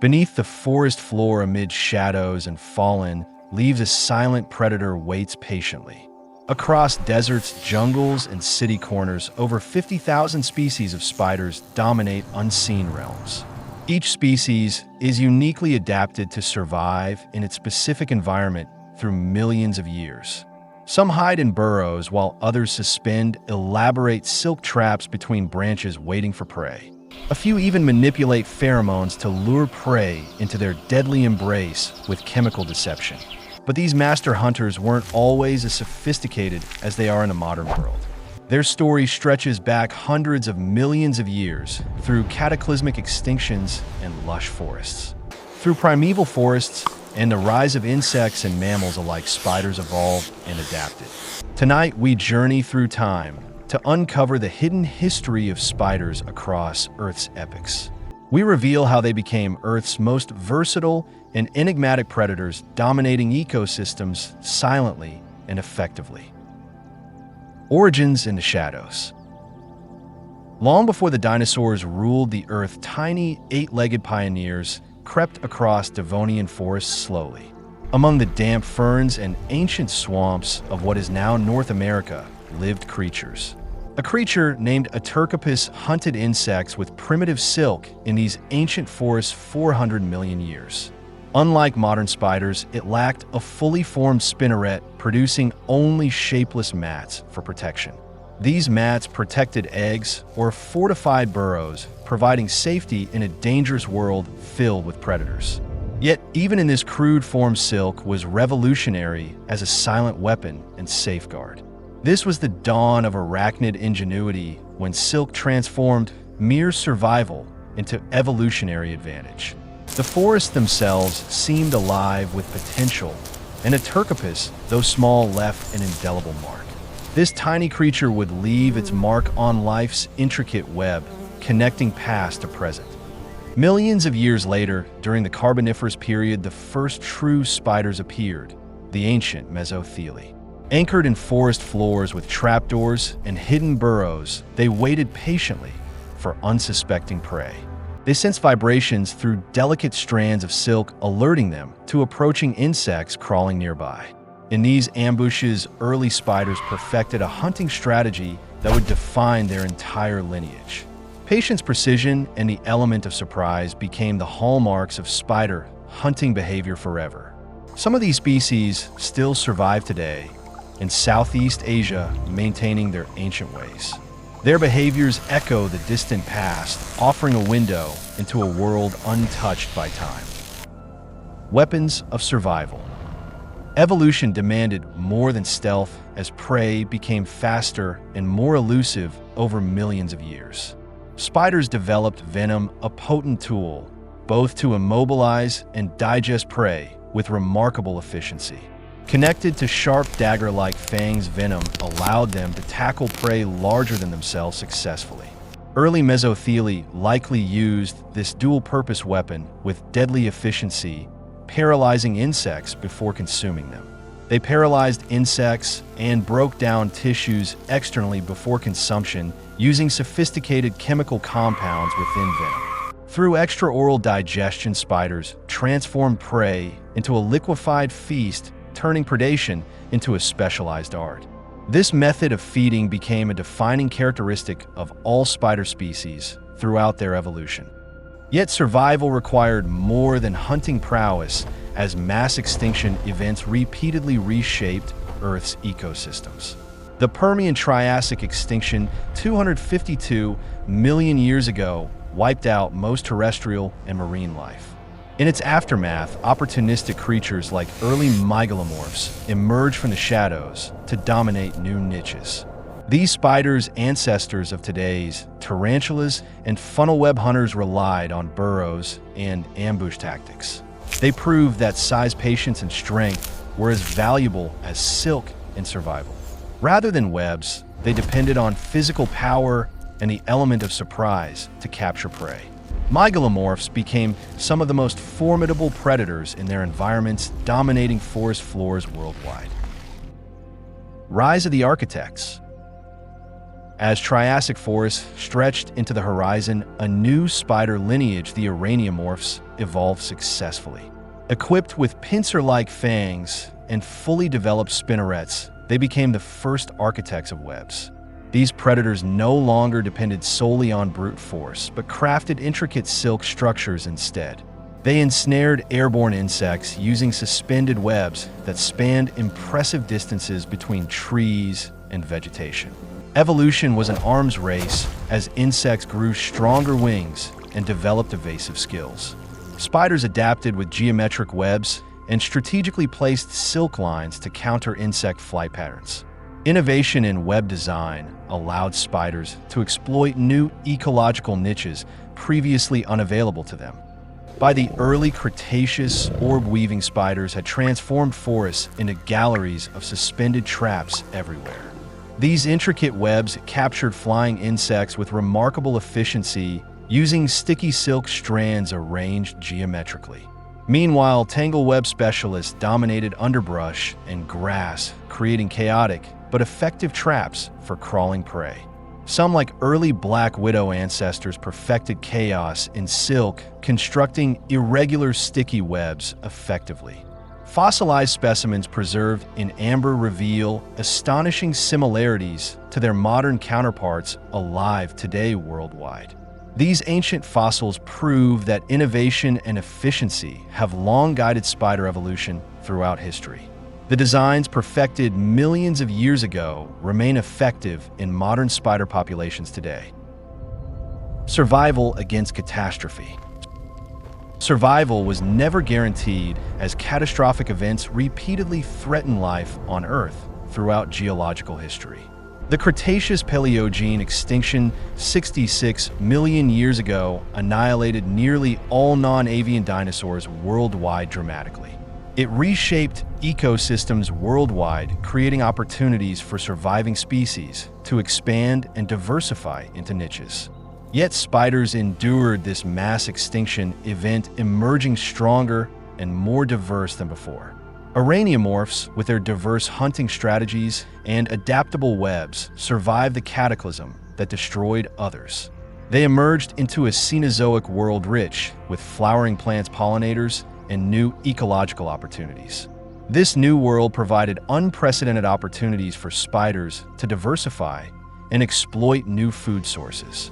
Beneath the forest floor amid shadows and fallen leaves a silent predator waits patiently. Across deserts, jungles, and city corners, over 50,000 species of spiders dominate unseen realms. Each species is uniquely adapted to survive in its specific environment through millions of years. Some hide in burrows while others suspend elaborate silk traps between branches waiting for prey. A few even manipulate pheromones to lure prey into their deadly embrace with chemical deception. But these master hunters weren't always as sophisticated as they are in the modern world. Their story stretches back hundreds of millions of years through cataclysmic extinctions and lush forests. Through primeval forests and the rise of insects and mammals alike, spiders evolved and adapted. Tonight, we journey through time to uncover the hidden history of spiders across Earth's epochs. We reveal how they became Earth's most versatile and enigmatic predators, dominating ecosystems silently and effectively. Origins in the shadows. Long before the dinosaurs ruled the Earth, tiny, eight-legged pioneers crept across Devonian forests slowly. Among the damp ferns and ancient swamps of what is now North America lived creatures. A creature named Attercopus hunted insects with primitive silk in these ancient forests 400 million years. Unlike modern spiders, it lacked a fully formed spinneret, producing only shapeless mats for protection. These mats protected eggs or fortified burrows, providing safety in a dangerous world filled with predators. Yet, even in this crude form, silk was revolutionary as a silent weapon and safeguard. This was the dawn of arachnid ingenuity, when silk transformed mere survival into evolutionary advantage. The forests themselves seemed alive with potential, and Attercopus, though small, left an indelible mark. This tiny creature would leave its mark on life's intricate web, connecting past to present. Millions of years later, during the Carboniferous period, the first true spiders appeared, the ancient Mesothelae. Anchored in forest floors with trapdoors and hidden burrows, they waited patiently for unsuspecting prey. They sensed vibrations through delicate strands of silk, alerting them to approaching insects crawling nearby. In these ambushes, early spiders perfected a hunting strategy that would define their entire lineage. Patience, precision, and the element of surprise became the hallmarks of spider hunting behavior forever. Some of these species still survive today in Southeast Asia, maintaining their ancient ways. Their behaviors echo the distant past, offering a window into a world untouched by time. Weapons of survival. Evolution demanded more than stealth as prey became faster and more elusive over millions of years. Spiders developed venom, a potent tool, both to immobilize and digest prey with remarkable efficiency. Connected to sharp dagger-like fangs, venom allowed them to tackle prey larger than themselves successfully. Early Mesothelae likely used this dual-purpose weapon with deadly efficiency, paralyzing insects before consuming them. They paralyzed insects and broke down tissues externally before consumption, using sophisticated chemical compounds within venom. Through extraoral digestion, spiders transformed prey into a liquefied feast, turning predation into a specialized art. This method of feeding became a defining characteristic of all spider species throughout their evolution. Yet survival required more than hunting prowess, as mass extinction events repeatedly reshaped Earth's ecosystems. The Permian-Triassic extinction 252 million years ago wiped out most terrestrial and marine life. In its aftermath, opportunistic creatures like early megalomorphs emerged from the shadows to dominate new niches. These spiders, ancestors of today's tarantulas and funnel web hunters, relied on burrows and ambush tactics. They proved that size, patience, and strength were as valuable as silk in survival. Rather than webs, they depended on physical power and the element of surprise to capture prey. Megalomorphs became some of the most formidable predators in their environments, dominating forest floors worldwide. Rise of the architects. As Triassic forests stretched into the horizon, a new spider lineage, the Arachnids, evolved successfully. Equipped with pincer-like fangs and fully developed spinnerets, they became the first architects of webs. These predators no longer depended solely on brute force, but crafted intricate silk structures instead. They ensnared airborne insects using suspended webs that spanned impressive distances between trees and vegetation. Evolution was an arms race as insects grew stronger wings and developed evasive skills. Spiders adapted with geometric webs and strategically placed silk lines to counter insect flight patterns. Innovation in web design allowed spiders to exploit new ecological niches previously unavailable to them. By the early Cretaceous, orb-weaving spiders had transformed forests into galleries of suspended traps everywhere. These intricate webs captured flying insects with remarkable efficiency, using sticky silk strands arranged geometrically. Meanwhile, tangle web specialists dominated underbrush and grass, creating chaotic but effective traps for crawling prey. Some, like early black widow ancestors, perfected chaos in silk, constructing irregular sticky webs effectively. Fossilized specimens preserved in amber reveal astonishing similarities to their modern counterparts alive today worldwide. These ancient fossils prove that innovation and efficiency have long guided spider evolution throughout history. The designs perfected millions of years ago remain effective in modern spider populations today. Survival against catastrophe. Survival was never guaranteed, as catastrophic events repeatedly threaten life on Earth throughout geological history. The Cretaceous-Paleogene extinction 66 million years ago annihilated nearly all non-avian dinosaurs worldwide dramatically. It reshaped ecosystems worldwide, creating opportunities for surviving species to expand and diversify into niches. Yet spiders endured this mass extinction event, emerging stronger and more diverse than before. Arachniomorphs, with their diverse hunting strategies and adaptable webs, survived the cataclysm that destroyed others. They emerged into a Cenozoic world rich with flowering plants, pollinators, and new ecological opportunities. This new world provided unprecedented opportunities for spiders to diversify and exploit new food sources.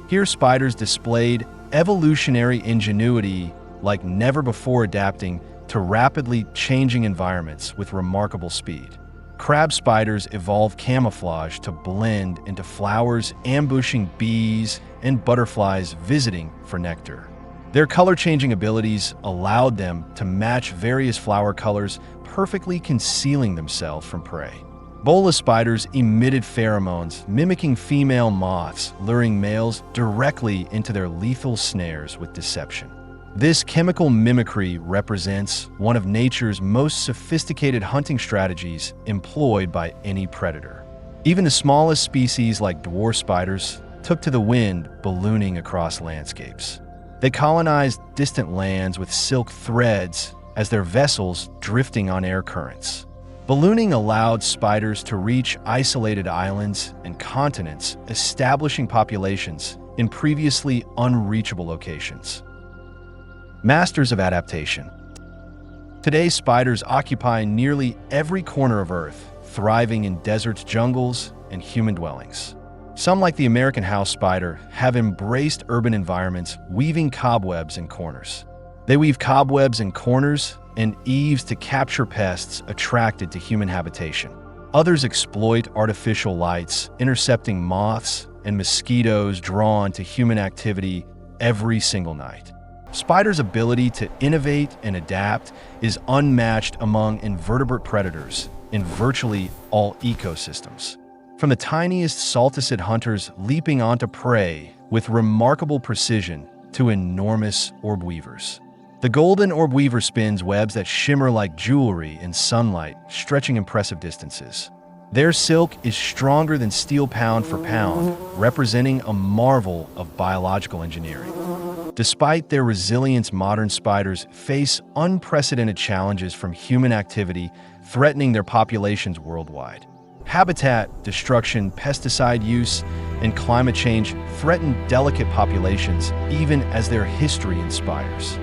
Here, spiders displayed evolutionary ingenuity like never before, adapting to rapidly changing environments with remarkable speed. Crab spiders evolved camouflage to blend into flowers, ambushing bees and butterflies visiting for nectar. Their color-changing abilities allowed them to match various flower colors, perfectly concealing themselves from prey. Bola spiders emitted pheromones, mimicking female moths, luring males directly into their lethal snares with deception. This chemical mimicry represents one of nature's most sophisticated hunting strategies employed by any predator. Even the smallest species, like dwarf spiders, took to the wind, ballooning across landscapes. They colonized distant lands with silk threads as their vessels drifting on air currents. Ballooning allowed spiders to reach isolated islands and continents, establishing populations in previously unreachable locations. Masters of adaptation. Today, spiders occupy nearly every corner of Earth, thriving in deserts, jungles, and human dwellings. Some, like the American house spider, have embraced urban environments, weaving cobwebs in corners. They weave cobwebs in corners and eaves to capture pests attracted to human habitation. Others exploit artificial lights, intercepting moths and mosquitoes drawn to human activity every single night. Spiders' ability to innovate and adapt is unmatched among invertebrate predators in virtually all ecosystems. From the tiniest salticid hunters leaping onto prey with remarkable precision to enormous orb weavers. The golden orb weaver spins webs that shimmer like jewelry in sunlight, stretching impressive distances. Their silk is stronger than steel pound for pound, representing a marvel of biological engineering. Despite their resilience, modern spiders face unprecedented challenges from human activity, threatening their populations worldwide. Habitat destruction, pesticide use, and climate change threaten delicate populations even as their history inspires.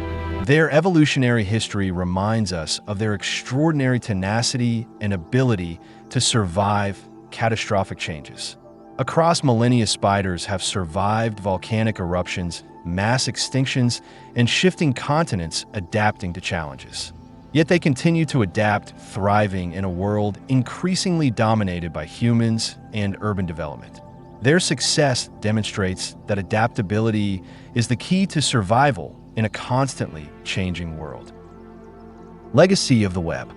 Their evolutionary history reminds us of their extraordinary tenacity and ability to survive catastrophic changes. Across millennia, spiders have survived volcanic eruptions, mass extinctions, and shifting continents, adapting to challenges. Yet they continue to adapt, thriving in a world increasingly dominated by humans and urban development. Their success demonstrates that adaptability is the key to survival in a constantly changing world. Legacy of the web.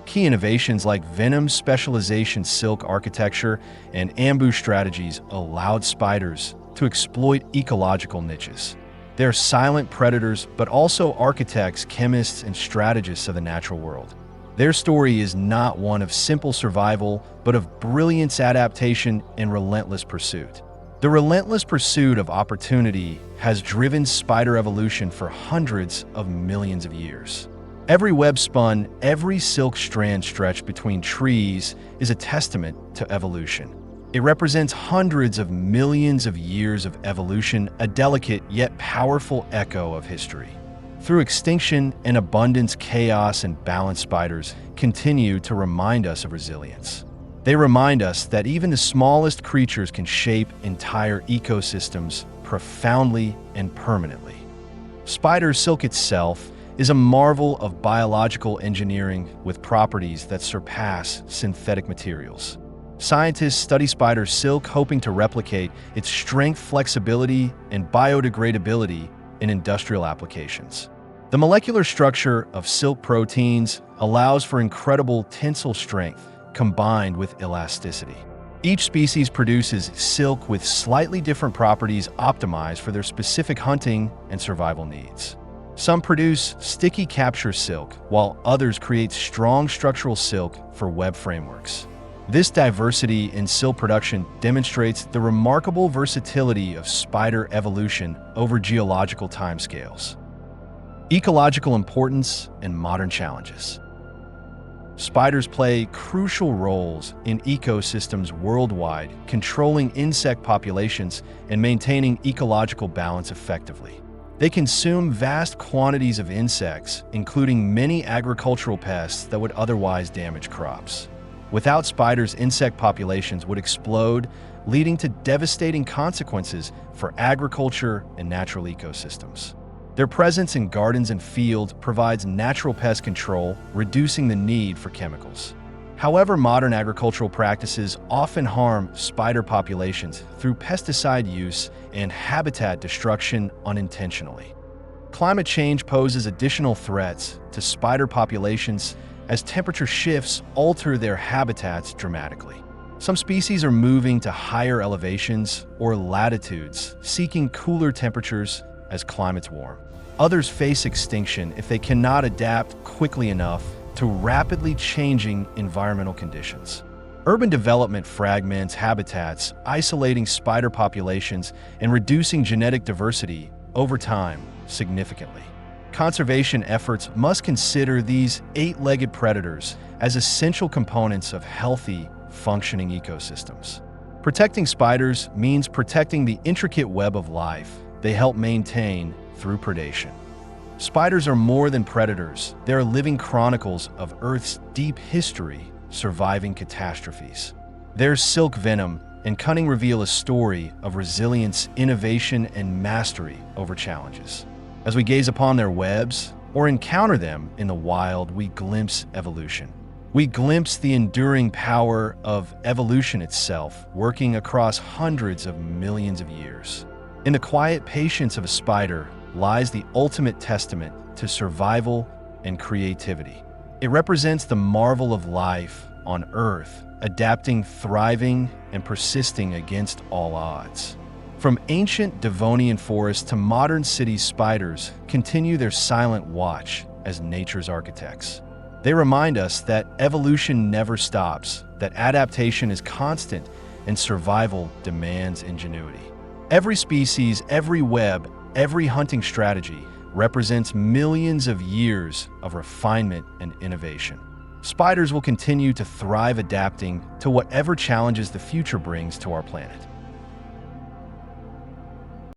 Key innovations like Venom's specialization, silk architecture, and ambush strategies allowed spiders to exploit ecological niches. They're silent predators, but also architects, chemists, and strategists of the natural world. Their story is not one of simple survival, but of brilliance, adaptation, and relentless pursuit. The relentless pursuit of opportunity has driven spider evolution for hundreds of millions of years. Every web spun, every silk strand stretched between trees is a testament to evolution. It represents hundreds of millions of years of evolution, a delicate yet powerful echo of history. Through extinction and abundance, chaos and balance, spiders continue to remind us of resilience. They remind us that even the smallest creatures can shape entire ecosystems profoundly and permanently. Spider silk itself is a marvel of biological engineering with properties that surpass synthetic materials. Scientists study spider silk, hoping to replicate its strength, flexibility, and biodegradability in industrial applications. The molecular structure of silk proteins allows for incredible tensile strength combined with elasticity. Each species produces silk with slightly different properties optimized for their specific hunting and survival needs. Some produce sticky capture silk, while others create strong structural silk for web frameworks. This diversity in silk production demonstrates the remarkable versatility of spider evolution over geological timescales. Ecological importance and modern challenges. Spiders play crucial roles in ecosystems worldwide, controlling insect populations and maintaining ecological balance effectively. They consume vast quantities of insects, including many agricultural pests that would otherwise damage crops. Without spiders, insect populations would explode, leading to devastating consequences for agriculture and natural ecosystems. Their presence in gardens and fields provides natural pest control, reducing the need for chemicals. However, modern agricultural practices often harm spider populations through pesticide use and habitat destruction unintentionally. Climate change poses additional threats to spider populations as temperature shifts alter their habitats dramatically. Some species are moving to higher elevations or latitudes, seeking cooler temperatures as climates warm. Others face extinction if they cannot adapt quickly enough to rapidly changing environmental conditions. Urban development fragments habitats, isolating spider populations and reducing genetic diversity over time significantly. Conservation efforts must consider these eight-legged predators as essential components of healthy, functioning ecosystems. Protecting spiders means protecting the intricate web of life they help maintain through predation. Spiders are more than predators. They are living chronicles of Earth's deep history, surviving catastrophes. Their silk, venom, and cunning reveal a story of resilience, innovation, and mastery over challenges. As we gaze upon their webs or encounter them in the wild, we glimpse evolution. We glimpse the enduring power of evolution itself, working across hundreds of millions of years. In the quiet patience of a spider lies the ultimate testament to survival and creativity. It represents the marvel of life on Earth, adapting, thriving, and persisting against all odds. From ancient Devonian forests to modern cities, spiders continue their silent watch as nature's architects. They remind us that evolution never stops, that adaptation is constant, and survival demands ingenuity. Every species, every web, every hunting strategy represents millions of years of refinement and innovation. Spiders will continue to thrive, adapting to whatever challenges the future brings to our planet.